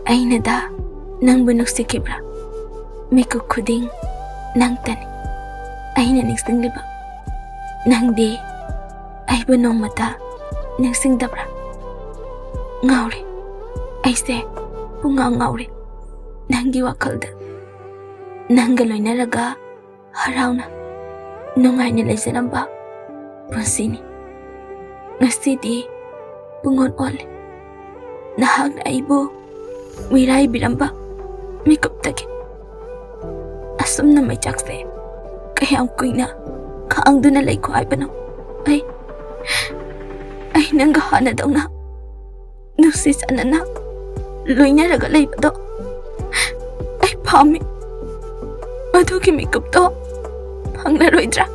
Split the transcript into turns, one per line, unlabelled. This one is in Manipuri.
Ainada nang bunuksikibra. Mikuk khuding nang tani. Aina ningsingliba. Nangdi aibu nongmata ningsingdabra. Ngauri. Aise punga ngauri. Nangi wakalda. Nangga loinaraga harauna. Nungaina laizaramba. Punsini. Ngasidi pungon ole. Nahag na aibu mirai biramba mikuptagi. Asum na may jakse. Kaya ang kuina kaang doon nalay ko ay banong. Ay nanggahana daw na. Nusis ana na. Loy na ragalay ba daw. Ay pami. Madugi mikupto. Pang naroy dra.